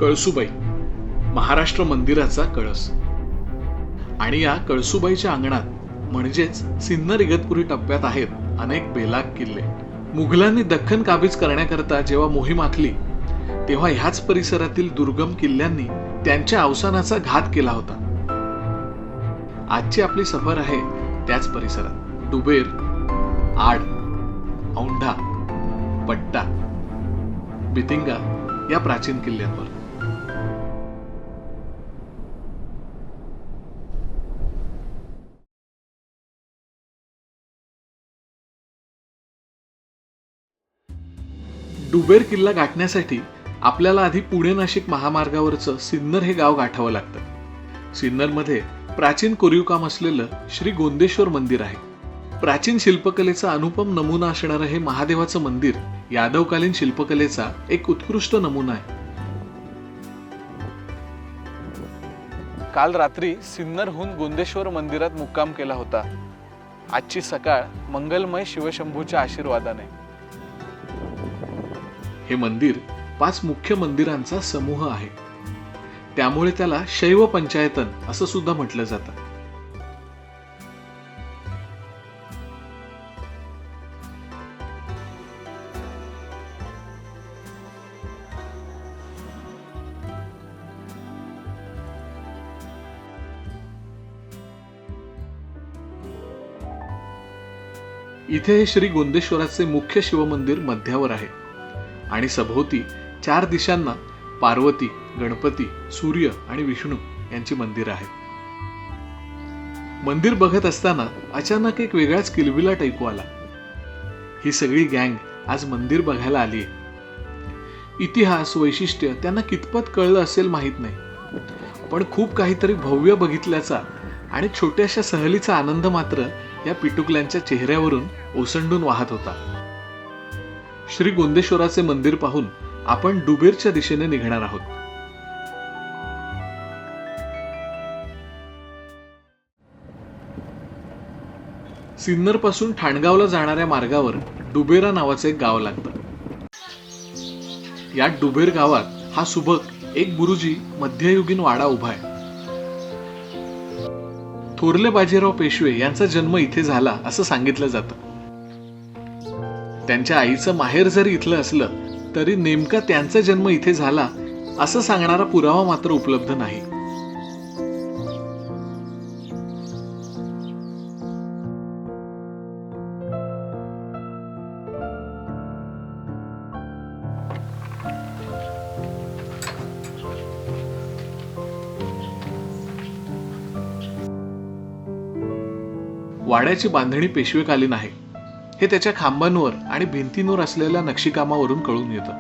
कळसुबाई, महाराष्ट्र मंदिराचा कळस. आणि या कळसुबाईच्या अंगणात म्हणजेच सिन्नर इगतपुरी टप्प्यात आहेत अनेक बेलाग किल्ले. मुघलांनी दख्खन काबीज करण्याकरता जेव्हा मोहीम आखली तेव्हा ह्याच परिसरातील दुर्गम किल्ल्यांनी त्यांच्या अवसानाचा घात केला होता. आजची आपली सफर आहे त्याच परिसरात, डुबेर, आड, औंढा, पट्टा, बितिंगा या प्राचीन किल्ल्यांवर. डुबेर किल्ला गाठण्यासाठी आपल्याला आधी पुणे नाशिक महामार्गावरचं सिन्नर हे गाव गाठावं लागतं. सिन्नरमध्ये प्राचीन कोरीव काम असलेलं श्री गोंदेश्वर मंदिर आहे. प्राचीन शिल्पकलेचा अनुपम नमुना असणारं हे महादेवाचं मंदिर यादवकालीन शिल्पकलेचा एक उत्कृष्ट नमुना आहे. काल रात्री सिन्नरहून गोंदेश्वर मंदिरात मुक्काम केला होता. आजची सकाळ मंगलमय शिवशंभूच्या आशीर्वादाने. हे मंदिर 5 मुख्य मंदिरांचा समूह आहे. त्यामुळे त्याला शैव पंचायतन असं सुद्धा म्हटलं जातं. इथे हे श्री गोंदेश्वराचे मुख्य शिवमंदिर मध्यावर आहे आणि सभोवती 4 दिशांना पार्वती, गणपती, सूर्य आणि विष्णू यांची मंदिरं आहेत. मंदिर बघत असताना अचानक एक वेगळाच किलबिलाट ऐकू आला. ही सगळी गँग आज मंदिर बघायला आली आहे. इतिहास, वैशिष्ट्य त्यांना कितपत कळलं असेल माहित नाही, पण खूप काहीतरी भव्य बघितल्याचा आणि छोट्याशा सहलीचा आनंद मात्र या पिटुकल्यांच्या चेहऱ्यावरून ओसंडून वाहत होता. श्री गोंदेश्वराचे मंदिर पाहून आपण डुबेरच्या दिशेने निघणार आहोत. सिन्नर पासून ठाणगावला जाणाऱ्या मार्गावर डुबेरा नावाचे एक गाव लागतं. या डुबेर गावात हा सुबक एक गुरुजी मध्ययुगीन वाडा उभा आहे. थोरले बाजीराव पेशवे यांचा जन्म इथे झाला असं सांगितलं जातं. त्यांच्या आईचं माहेर जरी इथलं असलं तरी नेमका त्यांचा जन्म इथे झाला असं सांगणारा पुरावा मात्र उपलब्ध नाही. वाड्याची बांधणी पेशवेकालीन आहे हे त्याच्या खांबांवर आणि भिंतींवर असलेल्या नक्षीकामावरून कळून येतं.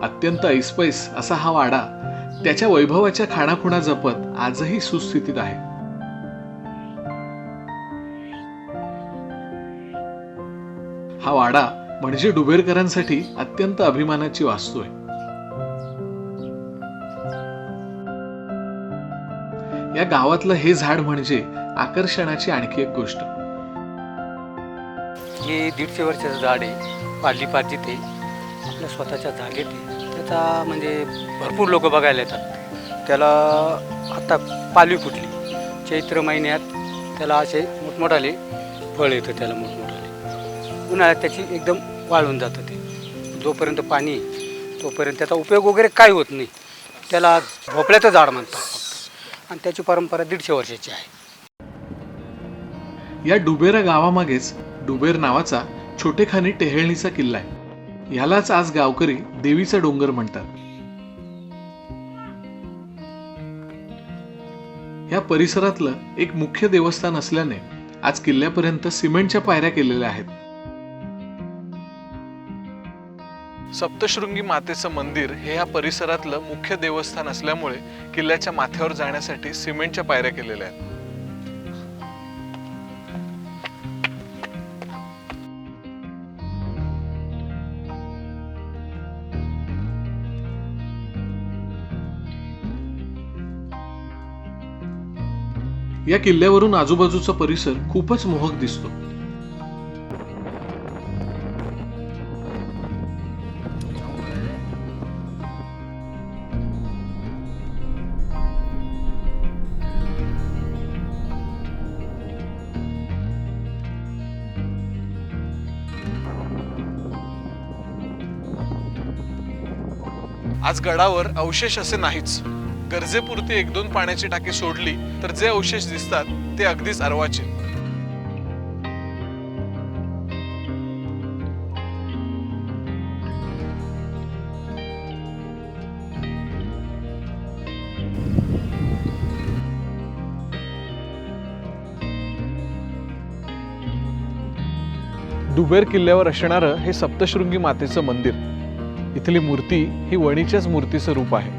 अत्यंत ऐसपैस असा हा वाडा त्याच्या वैभवाच्या खाणाखुणा जपत आजही सुस्थितीत आहे. हा वाडा म्हणजे डुबेरकरांसाठी अत्यंत अभिमानाची वास्तू आहे. या गावातलं हे झाड म्हणजे आकर्षणाची आणखी एक गोष्ट. हे 150 वर्षाचं झाड आहे. पारली पारजीत आहे. आपल्या स्वतःच्या जागेत आहे. त्याचा म्हणजे भरपूर लोक बघायला येतात. त्याला आता पालवी फुटली. चैत्र महिन्यात त्याला असे मोठमोठाले फळ येतं. त्याला मोठमोठाले उन्हाळ्यात त्याची एकदम वाळून जातं. ते जोपर्यंत पाणी तोपर्यंत त्याचा उपयोग वगैरे काही होत नाही. त्याला भोपळ्याचं झाड म्हणतात आणि त्याची परंपरा 150 वर्षाची आहे. या डुबेरा गावामागेच डुबेर नावाचा छोटेखानी टेहळणीचा किल्ला आहे. ह्यालाच आज गावकरी देवीचा डोंगर म्हणतात. या परिसरातलं एक मुख्य देवस्थान असल्याने आज किल्ल्यापर्यंत सिमेंटच्या पायऱ्या केलेल्या आहेत. सप्तशृंगी मातेचं मंदिर हे या परिसरातलं मुख्य देवस्थान असल्यामुळे किल्ल्याच्या माथ्यावर जाण्यासाठी सिमेंटच्या पायऱ्या केलेल्या आहेत. या किल्ल्यावरून आजूबाजूचा परिसर खूपच मोहक दिसतो. आज गडावर अवशेष असे नाहीच. गरजेपुरती 1-2 पाण्याची टाकी सोडली तर जे अवशेष दिसतात ते अगदीच अर्वाचीन. डुबेर किल्ल्यावर असणारं हे सप्तशृंगी मातेचं मंदिर. इथली मूर्ती ही वणीच्याच मूर्तीचं रूप आहे.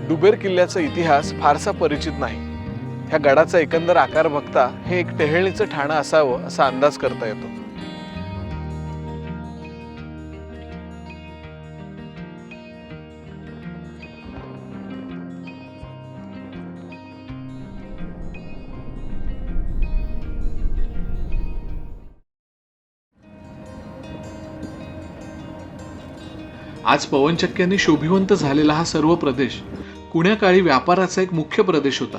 डुबेर किल्ल्याचा इतिहास फारसा परिचित नाही. ह्या गडाचा एकंदर आकार बघता हे एक टेहळणीचं ठाणं असावं असा अंदाज करता येतो. आज पवनचक्क्यांनी शोभिवंत झालेला हा सर्व प्रदेश कुण्याकाळी व्यापाराचा एक मुख्य प्रदेश होता.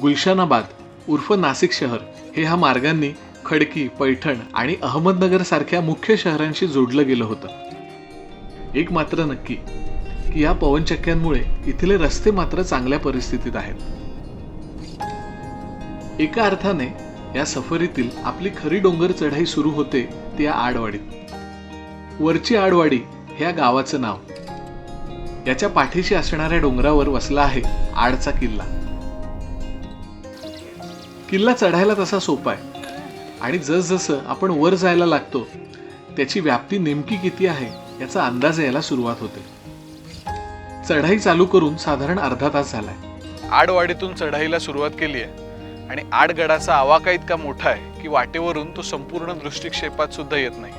गुलशनाबाद उर्फ नाशिक शहर हे ह्या मार्गांनी खडकी, पैठण आणि अहमदनगर सारख्या मुख्य शहरांशी जोडलं गेलं होतं. एक मात्र नक्की की या पवनचक्क्यांमुळे इथले रस्ते मात्र चांगल्या परिस्थितीत आहेत. एका अर्थाने या सफरीतील आपली खरी डोंगर चढाई सुरू होते ती या आडवाडीत. वरची आडवाडी हे या गावाचं नाव. याच्या पाठीशी असणाऱ्या डोंगरावर वसला आहे आडचा किल्ला. किल्ला चढायला तसा सोपा आहे आणि जसजसं आपण वर जायला लागतो त्याची व्याप्ती नेमकी किती आहे याचा अंदाज यायला सुरुवात होते. चढाई चालू करून साधारण अर्धा तास झालाय. आडवाडीतून चढाईला सुरुवात केली आहे आणि आडगडाचा आवाका इतका मोठा आहे की वाटेवरून तो संपूर्ण दृष्टिक्षेपात सुद्धा येत नाही.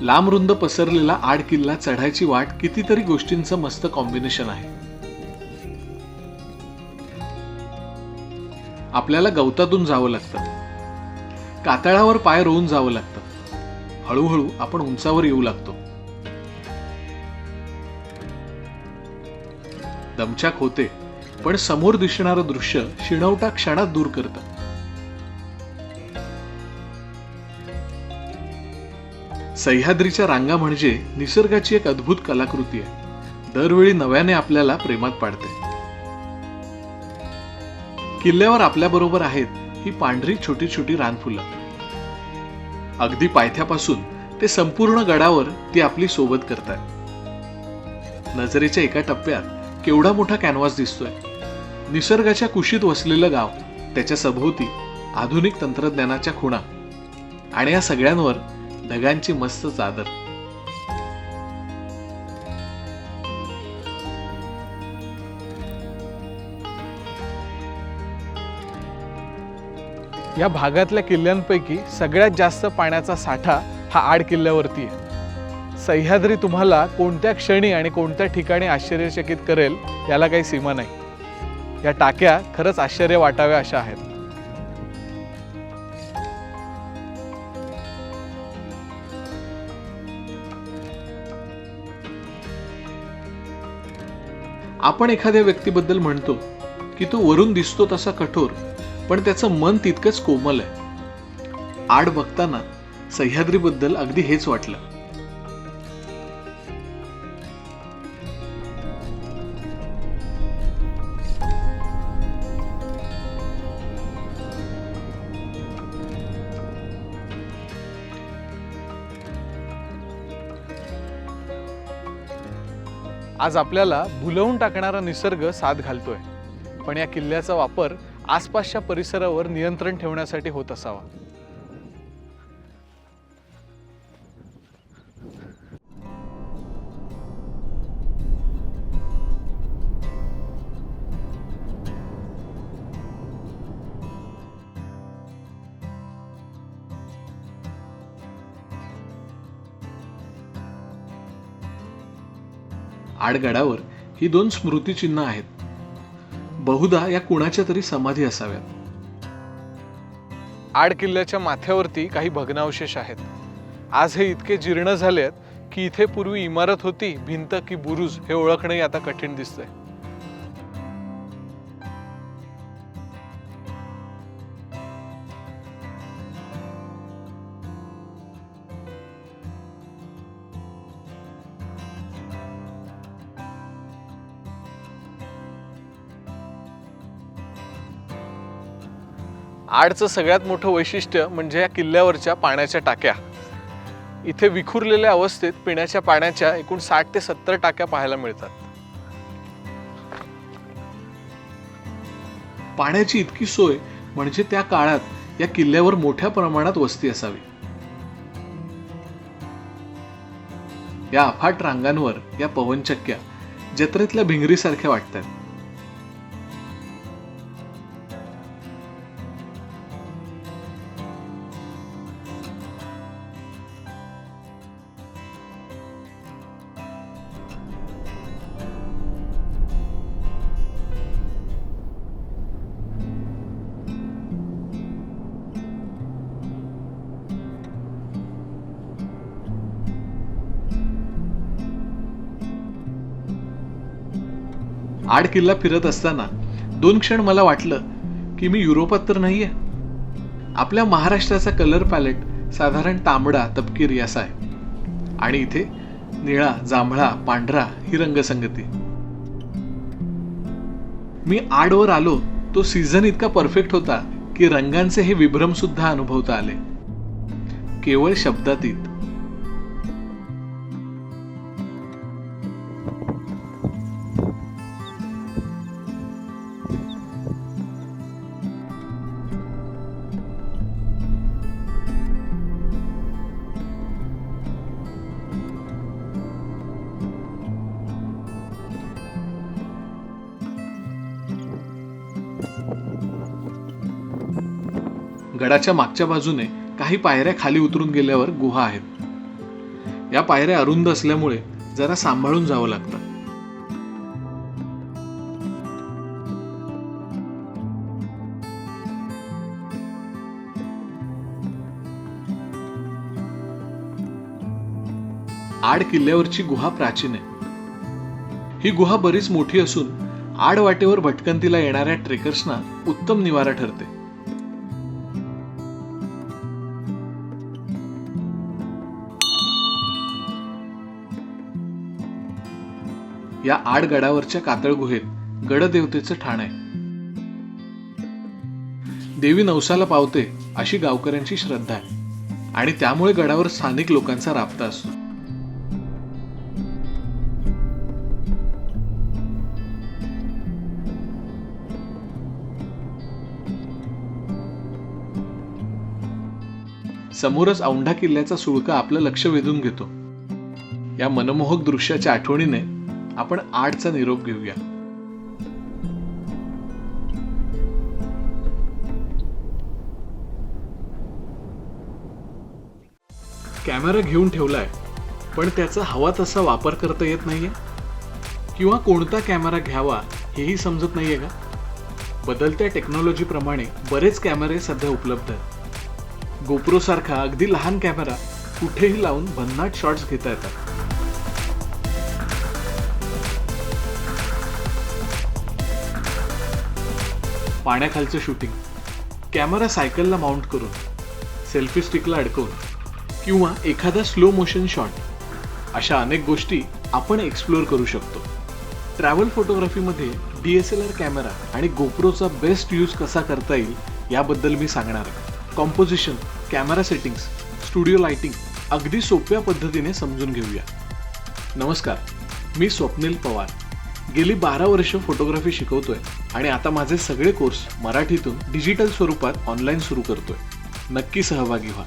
लांब रुंद पसरलेला आड किल्ला चढायची वाट कितीतरी गोष्टींचं मस्त कॉम्बिनेशन आहे. आपल्याला गवतातून जावं लागतं, कातळावर पाय रोवून जावं लागतं. हळूहळू आपण उंचावर येऊ लागतो. दमछाक होते पण समोर दिसणारं दृश्य शिणवटा क्षणात दूर करतं. सह्याद्रीच्या रांगा म्हणजे निसर्गाची एक अद्भुत कलाकृती आहे. दरवेळी नव्याने आपल्याला प्रेमात पाडते. किल्ल्यावर आपल्या बरोबर आहेत ही पांढरी छोटी छोटी रानफुलं. अगदी पायथ्यापासून ते संपूर्ण गडावर ती आपली सोबत करतात. नजरेच्या एका टप्प्यात केवढा मोठा कॅनव्हास दिसतोय. निसर्गाच्या कुशीत वसलेलं गाव, त्याच्या सभोवती आधुनिक तंत्रज्ञानाच्या खुणा आणि या सगळ्यांवर ढगांची मस्त चादर. या भागातल्या किल्ल्यांपैकी सगळ्यात जास्त पाण्याचा साठा हा आड किल्ल्यावरती आहे. सह्याद्री तुम्हाला कोणत्या क्षणी आणि कोणत्या ठिकाणी आश्चर्यचकित करेल याला काही सीमा नाही. या टाक्या खरंच आश्चर्य वाटाव्या अशा आहेत. आपण एखाद्या व्यक्तीबद्दल म्हणतो की तो वरून दिसतो तसा कठोर पण त्याचं मन तितकंच कोमल आहे. आड बघताना सह्याद्रीबद्दल अगदी हेच वाटलं. आज आपल्याला भुलवून टाकणारा निसर्ग साथ घालतोय पण या किल्ल्याचा वापर आसपासच्या परिसरावर नियंत्रण ठेवण्यासाठी होत असावा. आडगडावर ही 2 स्मृतिचिन्ह आहेत. बहुधा या कुणाच्या तरी समाधी असाव्यात. आड किल्ल्याच्या माथ्यावरती काही भग्नावशेष आहेत. आज हे इतके जीर्ण झाले आहेत की इथे पूर्वी इमारत होती, भिंत की बुरुज हे ओळखणंही आता कठीण दिसतंय. आडचं सगळ्यात मोठं वैशिष्ट्य म्हणजे या किल्ल्यावरच्या पाण्याच्या टाक्या. इथे विखुरलेल्या अवस्थेत पिण्याच्या पाण्याच्या एकूण 60 ते 70 टाक्या पाहायला मिळतात. पाण्याची इतकी सोय म्हणजे त्या काळात या किल्ल्यावर मोठ्या प्रमाणात वस्ती असावी. या अफाट रांगांवर या पवनचक्क्या जत्रेतल्या भिंगरीसारख्या वाटतात. आड किल्ला फिरत असताना 2 क्षण मला वाटलं की मी युरोपात तर नाहीये. आपल्या महाराष्ट्राचा कलर पॅलेट साधारण तांबडा तपकिरी असा आहे आणि इथे निळा, जांभळा, पांढरा ही रंगसंगती. मी आडवर आलो तो सीझन इतका परफेक्ट होता की रंगांचे हे विभ्रम सुद्धा अनुभवता आले, केवळ शब्दातीत. गडाच्या मागच्या बाजूने काही पायऱ्या खाली उतरून गेल्यावर गुहा आहेत. या पायऱ्या अरुंद असल्यामुळे जरा सांभाळून जावं लागतं. आड किल्ल्यावरची गुहा प्राचीन आहे. ही गुहा बरीच मोठी असून आड वाटेवर भटकंतीला येणाऱ्या ट्रेकर्सना उत्तम निवारा ठरते. या आड गडावरच्या कातळ गुहेत गडदेवतेचं ठाण आहे. देवी नवसाला पावते अशी गावकऱ्यांची श्रद्धा आहे आणि त्यामुळे गडावर स्थानिक लोकांचा राबता असतो. समोरच औंढा किल्ल्याचा सुळका आपलं लक्ष वेधून घेतो. या मनमोहक दृश्याच्या आठवणीने आपण आडचा निरोप घेऊया. कॅमेरा घेऊन ठेवलाय पण त्याचा हवा तसा वापर करता येत नाहीये किंवा कोणता कॅमेरा घ्यावा हेही समजत नाहीये का? बदलत्या टेक्नॉलॉजी प्रमाणे बरेच कॅमेरे सध्या उपलब्ध आहेत. गोप्रो सारखा अगदी लहान कॅमेरा कुठेही लावून भन्नाट शॉट्स घेता येतात. पाण्याखालचं शूटिंग, कॅमेरा सायकलला माउंट करून, सेल्फी स्टिकला अडकवून किंवा एखादा स्लो मोशन शॉट, अशा अनेक गोष्टी आपण एक्सप्लोर करू शकतो. ट्रॅव्हल फोटोग्राफीमध्ये DSLR कॅमेरा आणि गोप्रोचा बेस्ट यूज कसा करता येईल याबद्दल मी सांगणार आहे. Composition, camera settings, studio lighting अगदी सोप्या पद्धतीने समजून घेऊया. नमस्कार, मी स्वप्नील पवार. गेली 12 वर्ष फोटोग्राफी शिकवतोय आणि आता माझे सगळे कोर्स मराठीतून डिजिटल स्वरूपात ऑनलाईन सुरू करतोय. नक्की सहभागी व्हा.